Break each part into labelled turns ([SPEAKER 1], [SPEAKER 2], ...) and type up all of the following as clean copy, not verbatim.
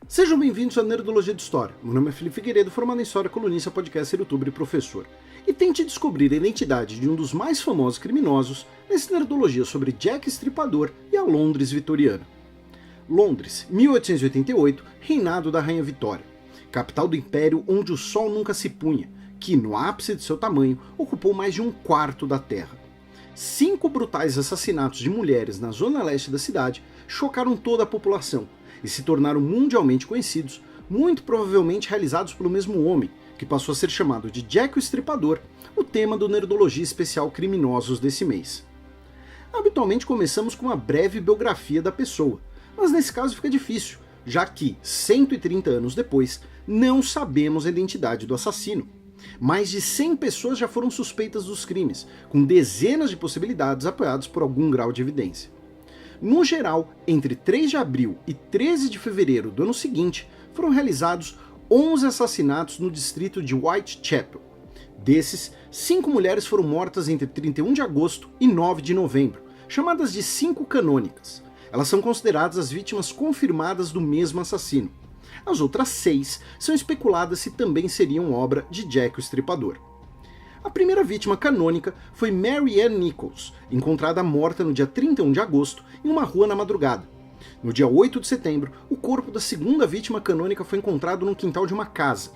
[SPEAKER 1] Sejam bem-vindos à Nerdologia de História. Meu nome é Felipe Figueiredo, formado em História, colunista, podcaster, youtuber e professor. E tente descobrir a identidade de um dos mais famosos criminosos nessa Nerdologia sobre Jack Estripador e a Londres vitoriana. Londres, 1888, reinado da Rainha Vitória. Capital do império onde o sol nunca se punha, que, no ápice de seu tamanho, ocupou mais de um quarto da terra. 5 brutais assassinatos de mulheres na zona leste da cidade chocaram toda a população, e se tornaram mundialmente conhecidos, muito provavelmente realizados pelo mesmo homem, que passou a ser chamado de Jack o Estripador, o tema do Nerdologia Especial Criminosos desse mês. Habitualmente começamos com uma breve biografia da pessoa, mas nesse caso fica difícil, já que, 130 anos depois, não sabemos a identidade do assassino. Mais de 100 pessoas já foram suspeitas dos crimes, com dezenas de possibilidades apoiadas por algum grau de evidência. No geral, entre 3 de abril e 13 de fevereiro do ano seguinte, foram realizados 11 assassinatos no distrito de Whitechapel. Desses, 5 mulheres foram mortas entre 31 de agosto e 9 de novembro, chamadas de 5 canônicas. Elas são consideradas as vítimas confirmadas do mesmo assassino. As outras 6 são especuladas se também seriam obra de Jack o Estripador. A primeira vítima canônica foi Mary Ann Nichols, encontrada morta no dia 31 de agosto em uma rua na madrugada. No dia 8 de setembro, o corpo da segunda vítima canônica foi encontrado no quintal de uma casa.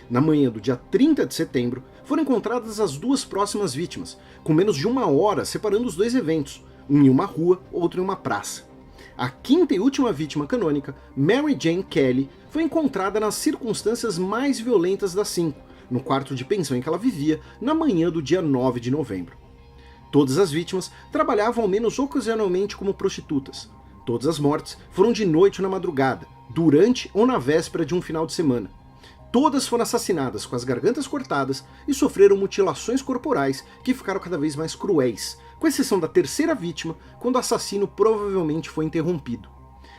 [SPEAKER 1] Na manhã do dia 30 de setembro, foram encontradas as 2 próximas vítimas, com menos de 1 hora separando os 2 eventos, um em uma rua, outro em uma praça. A quinta e última vítima canônica, Mary Jane Kelly, foi encontrada nas circunstâncias mais violentas das 5, no quarto de pensão em que ela vivia, na manhã do dia 9 de novembro. Todas as vítimas trabalhavam ao menos ocasionalmente como prostitutas. Todas as mortes foram de noite ou na madrugada, durante ou na véspera de um final de semana. Todas foram assassinadas com as gargantas cortadas e sofreram mutilações corporais que ficaram cada vez mais cruéis, com exceção da terceira vítima, quando o assassino provavelmente foi interrompido.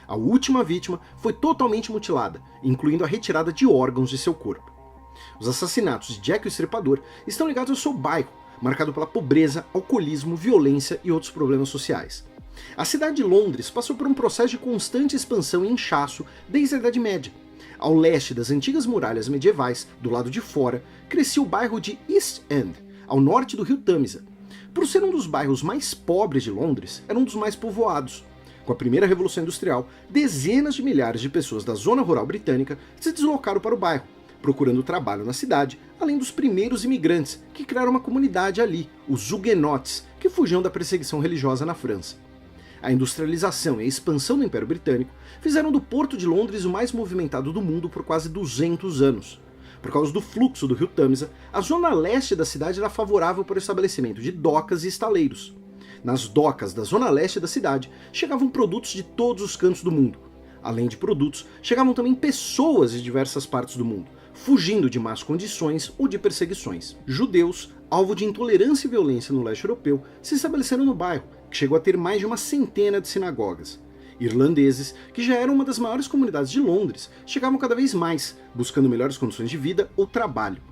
[SPEAKER 1] A última vítima foi totalmente mutilada, incluindo a retirada de órgãos de seu corpo. Os assassinatos de Jack o Estripador estão ligados ao seu bairro, marcado pela pobreza, alcoolismo, violência e outros problemas sociais. A cidade de Londres passou por um processo de constante expansão e inchaço desde a Idade Média. Ao leste das antigas muralhas medievais, do lado de fora, crescia o bairro de East End, ao norte do rio Tâmisa. Por ser um dos bairros mais pobres de Londres, era um dos mais povoados. Com a primeira Revolução Industrial, dezenas de milhares de pessoas da zona rural britânica se deslocaram para o bairro, procurando trabalho na cidade, além dos primeiros imigrantes, que criaram uma comunidade ali, os Huguenots, que fugiam da perseguição religiosa na França. A industrialização e a expansão do Império Britânico fizeram do Porto de Londres o mais movimentado do mundo por quase 200 anos. Por causa do fluxo do rio Tâmisa, a zona leste da cidade era favorável para o estabelecimento de docas e estaleiros. Nas docas da zona leste da cidade chegavam produtos de todos os cantos do mundo. Além de produtos, chegavam também pessoas de diversas partes do mundo, fugindo de más condições ou de perseguições. Judeus, alvo de intolerância e violência no leste europeu, se estabeleceram no bairro, que chegou a ter mais de uma centena de sinagogas. Irlandeses, que já eram uma das maiores comunidades de Londres, chegavam cada vez mais, buscando melhores condições de vida ou trabalho.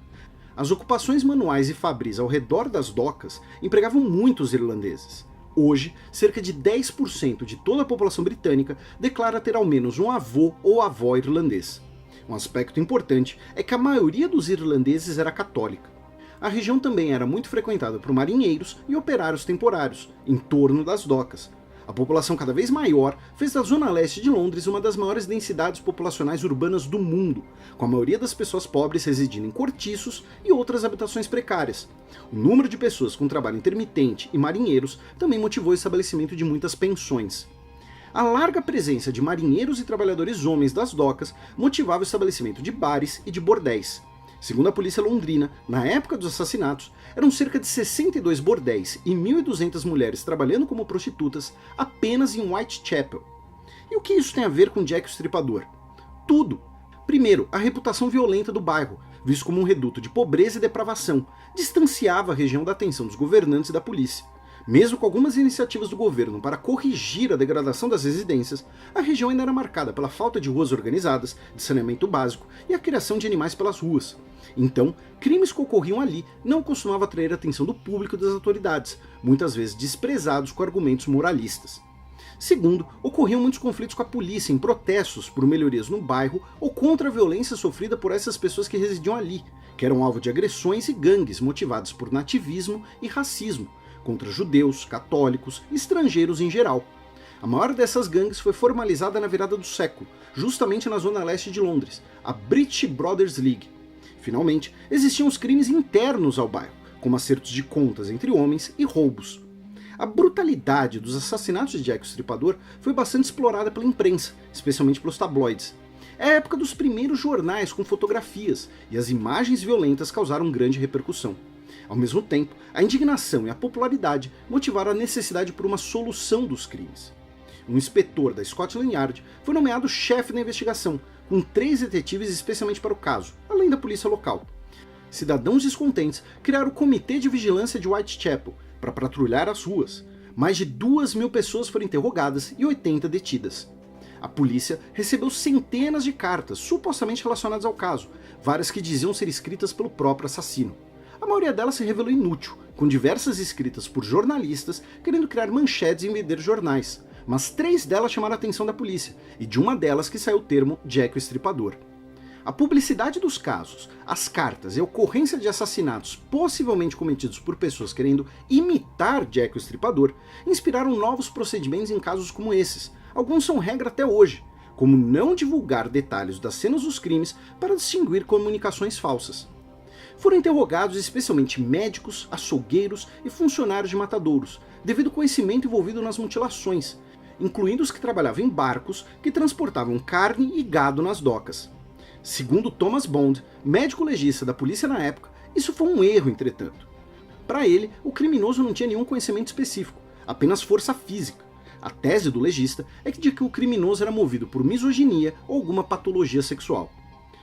[SPEAKER 1] As ocupações manuais e fabris ao redor das docas empregavam muitos irlandeses. Hoje, cerca de 10% de toda a população britânica declara ter ao menos um avô ou avó irlandês. Um aspecto importante é que a maioria dos irlandeses era católica. A região também era muito frequentada por marinheiros e operários temporários, em torno das docas. A população cada vez maior fez da zona leste de Londres uma das maiores densidades populacionais urbanas do mundo, com a maioria das pessoas pobres residindo em cortiços e outras habitações precárias. O número de pessoas com trabalho intermitente e marinheiros também motivou o estabelecimento de muitas pensões. A larga presença de marinheiros e trabalhadores homens das docas motivava o estabelecimento de bares e de bordéis. Segundo a polícia londrina, na época dos assassinatos, eram cerca de 62 bordéis e 1.200 mulheres trabalhando como prostitutas apenas em Whitechapel. E o que isso tem a ver com Jack o Estripador? Tudo! Primeiro, a reputação violenta do bairro, visto como um reduto de pobreza e depravação, distanciava a região da atenção dos governantes e da polícia. Mesmo com algumas iniciativas do governo para corrigir a degradação das residências, a região ainda era marcada pela falta de ruas organizadas, de saneamento básico e a criação de animais pelas ruas. Então, crimes que ocorriam ali não costumavam atrair a atenção do público e das autoridades, muitas vezes desprezados com argumentos moralistas. Segundo, ocorriam muitos conflitos com a polícia em protestos por melhorias no bairro ou contra a violência sofrida por essas pessoas que residiam ali, que eram alvo de agressões e gangues motivadas por nativismo e racismo, contra judeus, católicos e estrangeiros em geral. A maior dessas gangues foi formalizada na virada do século, justamente na zona leste de Londres, a British Brothers League. Finalmente, existiam os crimes internos ao bairro, como acertos de contas entre homens e roubos. A brutalidade dos assassinatos de Jack o Estripador foi bastante explorada pela imprensa, especialmente pelos tabloides. É a época dos primeiros jornais com fotografias, e as imagens violentas causaram grande repercussão. Ao mesmo tempo, a indignação e a popularidade motivaram a necessidade por uma solução dos crimes. Um inspetor da Scotland Yard foi nomeado chefe da investigação, com 3 detetives especialmente para o caso, além da polícia local. Cidadãos descontentes criaram o Comitê de Vigilância de Whitechapel para patrulhar as ruas. Mais de 2.000 pessoas foram interrogadas e 80 detidas. A polícia recebeu centenas de cartas supostamente relacionadas ao caso, várias que diziam ser escritas pelo próprio assassino. A maioria delas se revelou inútil, com diversas escritas por jornalistas querendo criar manchetes e vender jornais, mas 3 delas chamaram a atenção da polícia, e de uma delas que saiu o termo Jack o Estripador. A publicidade dos casos, as cartas e a ocorrência de assassinatos possivelmente cometidos por pessoas querendo imitar Jack o Estripador inspiraram novos procedimentos em casos como esses. Alguns são regra até hoje, como não divulgar detalhes das cenas dos crimes para distinguir comunicações falsas. Foram interrogados especialmente médicos, açougueiros e funcionários de matadouros, devido ao conhecimento envolvido nas mutilações, incluindo os que trabalhavam em barcos que transportavam carne e gado nas docas. Segundo Thomas Bond, médico legista da polícia na época, isso foi um erro, entretanto. Para ele, o criminoso não tinha nenhum conhecimento específico, apenas força física. A tese do legista é de que o criminoso era movido por misoginia ou alguma patologia sexual.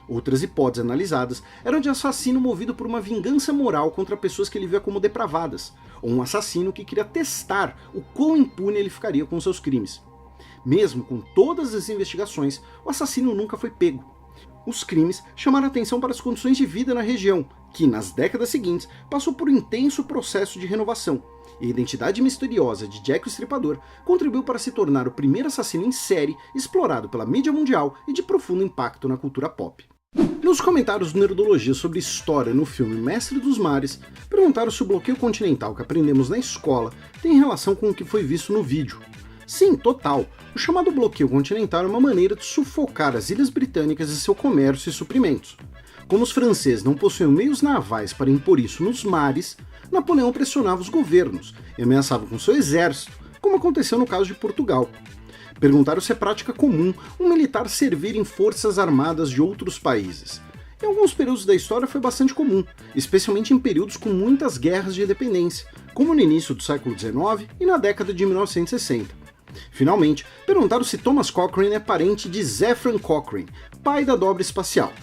[SPEAKER 1] Outras hipóteses analisadas eram de assassino movido por uma vingança moral contra pessoas que ele via como depravadas, ou um assassino que queria testar o quão impune ele ficaria com seus crimes. Mesmo com todas as investigações, o assassino nunca foi pego. Os crimes chamaram atenção para as condições de vida na região, que, nas décadas seguintes, passou por um intenso processo de renovação, e a identidade misteriosa de Jack o Estripador contribuiu para se tornar o primeiro assassino em série explorado pela mídia mundial e de profundo impacto na cultura pop. Nos comentários do Nerdologia sobre história no filme Mestre dos Mares, perguntaram se o bloqueio continental que aprendemos na escola tem relação com o que foi visto no vídeo. Sim, total. O chamado bloqueio continental é uma maneira de sufocar as ilhas britânicas e seu comércio e suprimentos. Como os franceses não possuíam meios navais para impor isso nos mares, Napoleão pressionava os governos e ameaçava com seu exército, como aconteceu no caso de Portugal. Perguntaram se é prática comum um militar servir em forças armadas de outros países. Em alguns períodos da história foi bastante comum, especialmente em períodos com muitas guerras de independência, como no início do século XIX e na década de 1960. Finalmente, perguntaram se Thomas Cochrane é parente de Zefran Cochrane, pai da dobra espacial.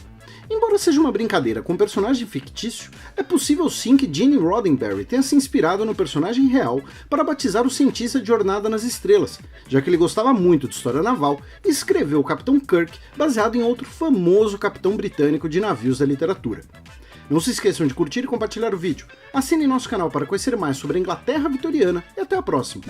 [SPEAKER 1] Embora seja uma brincadeira com um personagem fictício, é possível sim que Gene Roddenberry tenha se inspirado no personagem real para batizar o cientista de Jornada nas Estrelas, já que ele gostava muito de história naval e escreveu o Capitão Kirk baseado em outro famoso capitão britânico de navios da literatura. Não se esqueçam de curtir e compartilhar o vídeo, assinem nosso canal para conhecer mais sobre a Inglaterra vitoriana e até a próxima!